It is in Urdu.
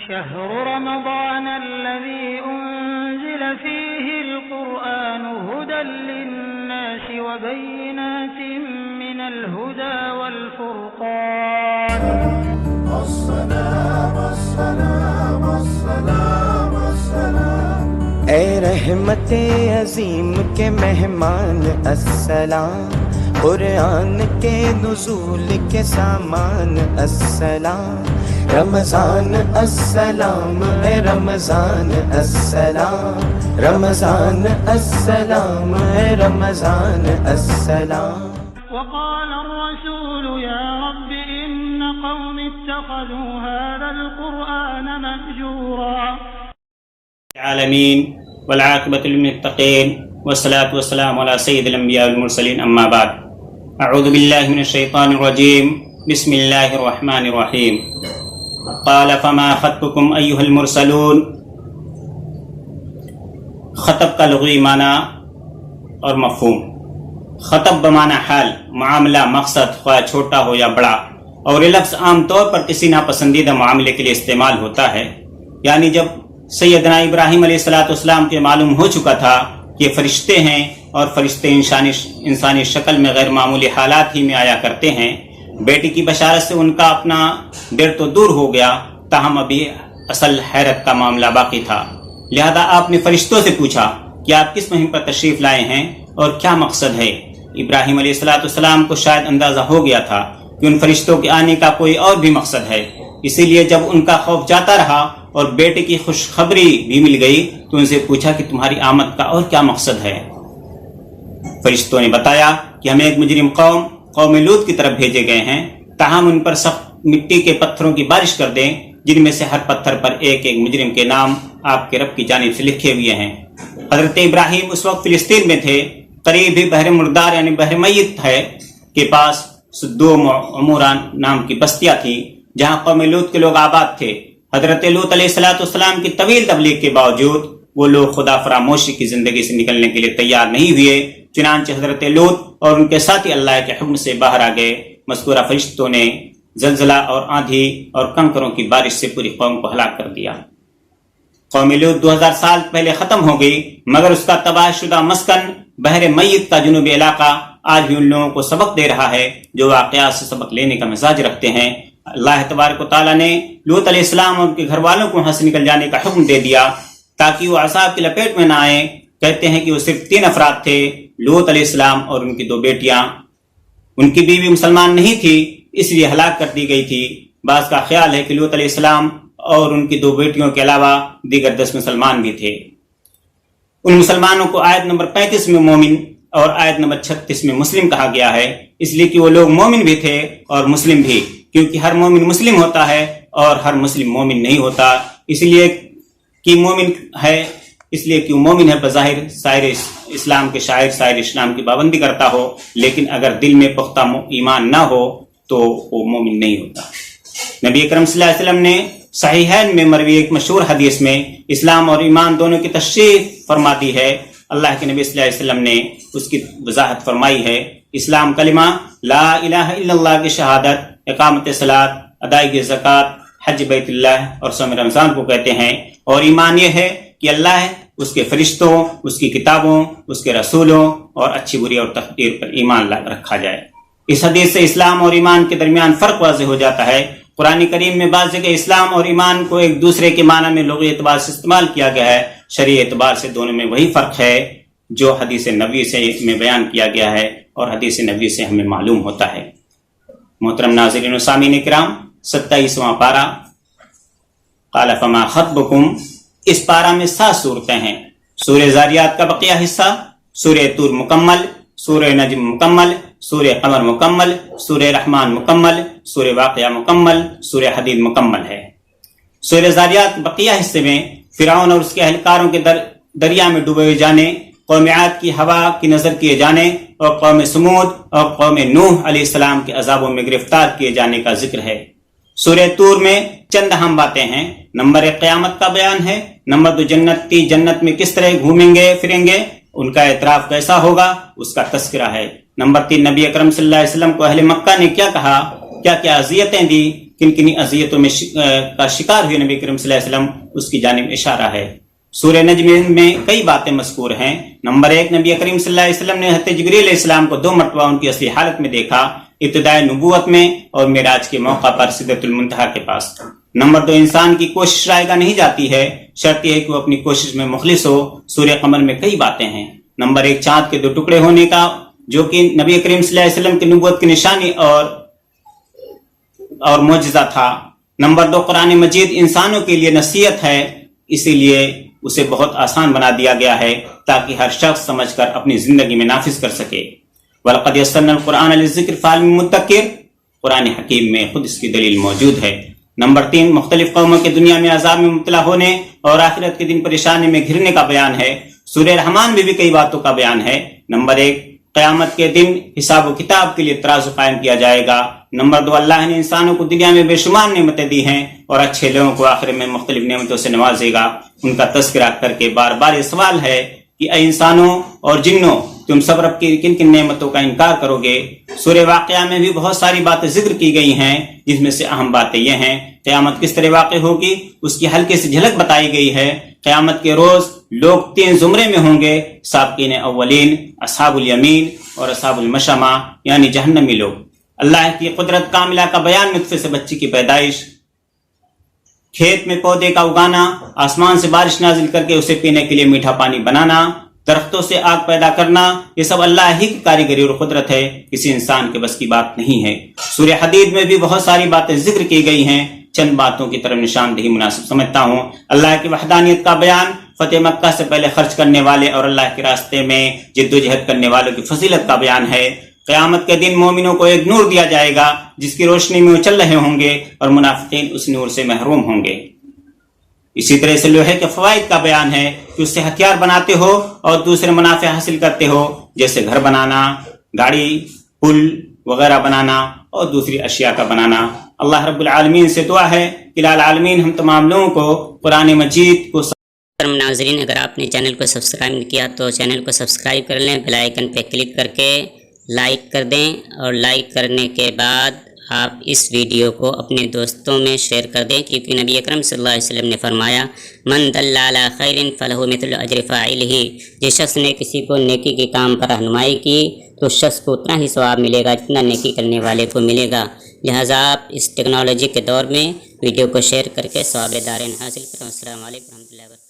شهر رمضان الذي أنزل فيه القرآن هدى للناس وبينات من الهدى والفرقان السلام السلام السلام السلام اے رحمت عظیم کے مہمان السلام، قرآن کے نزول کے سامان السلام، رمضان السلام اے رمضان السلام، رمضان السلام اے رمضان السلام۔ وقال الرسول يا رب إن قوم اتخذوا هذا القرآن مهجورا العالمین والعاقبۃ للمتقین والصلاة والسلام علی سید الانبیاء والمرسلین اما بعد اعوذ باللہ من الشیطان الرجیم بسم اللہ الرحمن الرحیم قال فما خطبکم ایھا المرسلون۔ خطب کا لغوی معنی اور مفہوم۔ خطب بمعنی حال، معاملہ، مقصد، خواہ چھوٹا ہو یا بڑا، اور یہ لفظ عام طور پر کسی ناپسندیدہ معاملے کے لیے استعمال ہوتا ہے، یعنی جب سیدنا ابراہیم علیہ السلام کے معلوم ہو چکا تھا کہ فرشتے ہیں اور فرشتے انسانی شکل میں غیر معمولی حالات ہی میں آیا کرتے ہیں، بیٹی کی بشارت سے ان کا اپنا ڈر تو دور ہو گیا، تاہم ابھی اصل حیرت کا معاملہ باقی تھا۔ لہذا آپ نے فرشتوں سے پوچھا کہ آپ کس مہم پر تشریف لائے ہیں اور کیا مقصد ہے۔ ابراہیم علیہ السلام کو شاید اندازہ ہو گیا تھا کہ ان فرشتوں کے آنے کا کوئی اور بھی مقصد ہے، اسی لیے جب ان کا خوف جاتا رہا اور بیٹے کی خوشخبری بھی مل گئی تو ان سے پوچھا کہ تمہاری آمد کا اور کیا مقصد ہے۔ فرشتوں نے بتایا کہ ہمیں ایک مجرم قوم لوط کی طرف بھیجے گئے ہیں، تاہم ان پر سخت مٹی کے پتھروں کی بارش کر دیں جن میں سے ہر پتھر پر ایک ایک مجرم کے نام آپ کے رب کی جانب سے لکھے ہوئے ہیں۔ حضرت ابراہیم اس وقت فلسطین میں تھے، قریب ہی بحر مردار یعنی بحر میت ہے کے پاس سدوم و عمورہ نام کی بستیاں تھیں جہاں قوم لوط کے لوگ آباد تھے۔ حضرت لوط علیہ السلام کی طویل تبلیغ کے باوجود وہ لوگ خدا فراموشی کی زندگی سے نکلنے کے لیے تیار نہیں ہوئے، چنانچہ حضرت لوط اور ان کے ساتھی اللہ کے حکم سے باہر آ گئے۔ مذکورہ فرشتوں نے زلزلہ اور آندھی اور کنکروں کی بارش سے پوری قوم کو ہلاک کر دیا۔ قوم لوط 2000 سال پہلے ختم ہو گئی، مگر اس کا تباہ شدہ مسکن بحر میت کا جنوبی علاقہ آج بھی ان لوگوں کو سبق دے رہا ہے جو واقعات سے سبق لینے کا مزاج رکھتے ہیں۔ اللہ تبارک و تعالیٰ نے لوط علیہ السلام اور ان کے گھر والوں کو وہاں سے نکل جانے کا حکم دے دیا تاکہ وہ عذاب کی لپیٹ میں نہ آئیں۔ کہتے ہیں کہ وہ صرف 3 افراد تھے، لوط علیہ السلام اور ان کی 2 بیٹیاں۔ ان کی بیوی مسلمان نہیں تھی، اس لیے ہلاک کر دی گئی تھی۔ بعض کا خیال ہے کہ لوط علیہ السلام اور ان کی 2 بیٹیوں کے علاوہ دیگر 10 مسلمان بھی تھے۔ ان مسلمانوں کو آیت نمبر 35 میں مومن اور آیت نمبر 36 میں مسلم کہا گیا ہے، اس لیے کہ وہ لوگ مومن بھی تھے اور مسلم بھی، کیونکہ ہر مومن مسلم ہوتا ہے اور ہر مسلم مومن نہیں ہوتا، اس لیے کہ مومن ہے بظاہر سائر اسلام کے شاعر، سائر اسلام کی پابندی کرتا ہو، لیکن اگر دل میں پختہ ایمان نہ ہو تو وہ مومن نہیں ہوتا۔ نبی اکرم صلی اللہ علیہ وسلم نے صحیحین میں مروی ایک مشہور حدیث میں اسلام اور ایمان دونوں کی تشریح فرما دی ہے۔ اللہ کے نبی صلی اللہ علیہ وسلم نے اس کی وضاحت فرمائی ہے۔ اسلام کلمہ لا الہ الا اللہ کی شہادت، اقامت صلاۃ، ادائیگی زکوٰۃ، حج بیت اللہ اور صوم رمضان کو کہتے ہیں، اور ایمان یہ ہے کہ اللہ ہے، اس کے فرشتوں، اس کی کتابوں، اس کے رسولوں اور اچھی بری اور تقدیر پر ایمان رکھا جائے۔ اس حدیث سے اسلام اور ایمان کے درمیان فرق واضح ہو جاتا ہے۔ قرآن کریم میں بعض جگہ اسلام اور ایمان کو ایک دوسرے کے معنی میں لغوی اعتبار سے استعمال کیا گیا ہے، شرعی اعتبار سے دونوں میں وہی فرق ہے جو حدیث نبوی میں بیان کیا گیا ہے اور حدیث نبوی سے ہمیں معلوم ہوتا ہے۔ محترم ناظرین و سامعین کرام، 27واں پارہ قال فما خطبکم، اس پارہ میں 7 صورتیں ہیں۔ سورہ زاریات کا بقیہ حصہ، سورہ طور مکمل، سورہ نجم مکمل، سورہ قمر مکمل، سورہ رحمان مکمل، سورہ واقعہ مکمل، سورہ حدید مکمل ہے۔ سورہ زاریات بقیہ حصے میں فرعون اور اس کے اہلکاروں کے دریا میں ڈوبے ہوئے جانے، قوم عاد کی ہوا کی نظر کیے جانے اور قوم سمود اور قوم نوح علیہ السلام کے عذابوں میں گرفتار کیے جانے کا ذکر ہے۔ سورہ طور میں چند اہم باتیں ہیں۔ نمبر 1 قیامت کا بیان ہے، نمبر 2 جنت میں کس طرح گھومیں گے پھریں گے، ان کا اعتراف کیسا ہوگا، اس کا تذکرہ ہے۔ نمبر 3 نبی اکرم صلی اللہ علیہ وسلم کو اہل مکہ نے کیا کہا، کیا کیا اذیتیں دی کن کنی اذیتوں میں کا شکار ہوئے نبی کریم صلی اللہ علیہ وسلم، اس کی جانب اشارہ ہے۔ سورہ نجم میں کئی باتیں مذکور ہیں۔ نمبر 1، نبی کریم صلی اللہ علیہ وسلم نے حضرت جبریل علیہ السلام کو 2 مرتبہ ان کی اصلی حالت میں دیکھا، ابتدائے نبوت میں اور معراج کے موقع پر سدرۃ المنتہا کے پاس۔ نمبر 2، انسان کی کوشش رائے گاہ نہیں جاتی ہے، شرط یہ ہے کہ وہ اپنی کوشش میں مخلص ہو۔ سورہ قمر میں کئی باتیں ہیں۔ نمبر 1، چاند کے 2 ٹکڑے ہونے کا، جو کہ نبی کریم صلی اللہ علیہ وسلم کی نبوت کی نشانی اور معجزہ تھا۔ نمبر 2، قرآن مجید انسانوں کے لیے نصیحت ہے، اسی لیے اسے بہت آسان بنا دیا گیا ہے تاکہ ہر شخص سمجھ کر اپنی زندگی میں نافذ کر سکے۔ وَلَقَدْ يَسَّرْنَا الْقُرْآنَ لِلذِّكْرِ فَهَلْ مِن مُدَّكِرٍ، قرآن حکیم میں خود اس کی دلیل موجود ہے۔ نمبر 3، مختلف قوموں کے دنیا میں عذاب میں مبتلا ہونے اور آخرت کے دن پریشانی میں گھرنے کا بیان ہے۔ سورہ رحمان میں بھی کئی باتوں کا بیان ہے۔ نمبر 1، قیامت کے دن حساب و کتاب کے لیے ترازو قائم کیا جائے گا۔ نمبر 2، اللہ نے انسانوں کو دنیا میں بے شمار نعمتیں دی ہیں اور اچھے لوگوں کو آخرت میں مختلف نعمتوں سے نوازے گا۔ ان کا تذکرہ کر کے بار بار یہ سوال ہے کہ اے انسانوں اور جنوں، تم سب رب کی کن کن نعمتوں کا انکار کرو گے؟ سورہ واقعہ میں بھی بہت ساری باتیں ذکر کی گئی ہیں، جس میں سے اہم باتیں یہ ہیں: قیامت کس طرح واقع ہوگی، اس کی ہلکی سی جھلک بتائی گئی ہے۔ قیامت کے روز لوگ 3 زمرے میں ہوں گے: سابقین اولین، اصحاب الیمین اور اصحاب المشأمہ، یعنی جہنمی لوگ۔ اللہ کی قدرت کاملہ کا بیان، نطفے سے بچی کی پیدائش، کھیت میں پودے کا اگانا، آسمان سے بارش نازل کر کے اسے پینے کے لیے میٹھا پانی بنانا، درختوں سے آگ پیدا کرنا، یہ سب اللہ ہی کی کاریگری اور قدرت ہے، کسی انسان کے بس کی بات نہیں ہے۔ سورہ حدید میں بھی بہت ساری باتیں ذکر کی گئی ہیں، چند باتوں کی طرف نشاندہی مناسب سمجھتا ہوں۔ اللہ کی وحدانیت کا بیان، فتح مکہ سے پہلے خرچ کرنے والے اور اللہ کے راستے میں جد و جہد کرنے والوں کی فضیلت کا بیان ہے۔ قیامت کے دن مومنوں کو ایک نور دیا جائے گا جس کی روشنی میں وہ چل رہے ہوں گے اور منافقین اس نور سے محروم ہوں گے۔ اسی طرح سے لوہے کے فوائد کا بیان ہے کہ اس سے ہتھیار بناتے ہو اور دوسرے منافع حاصل کرتے ہو، جیسے گھر بنانا، گاڑی، پل وغیرہ بنانا اور دوسری اشیاء کا بنانا۔ اللہ رب العالمین سے دعا ہے کہ العالمین ہم تمام لوگوں کو قرآن مجید کو ناظرین، اگر آپ نے چینل کو سبسکرائب نہیں کیا تو چینل کو سبسکرائب کر لیں، بیل آئیکن پہ کلک کر کے لائک کر دیں، اور لائک کرنے کے بعد آپ اس ویڈیو کو اپنے دوستوں میں شیئر کر دیں، کیونکہ نبی اکرم صلی اللہ علیہ وسلم نے فرمایا من دل علی خیر فلہ مثل اجر فاعلہ، جس شخص نے کسی کو نیکی کے کام پر رہنمائی کی تو اس شخص کو اتنا ہی ثواب ملے گا جتنا نیکی کرنے والے کو ملے گا۔ لہٰذا آپ اس ٹیکنالوجی کے دور میں ویڈیو کو شیئر کر کے ثواب دارین حاصل کریں۔ السلام علیکم و رحمۃ اللہ وبرکاتہ۔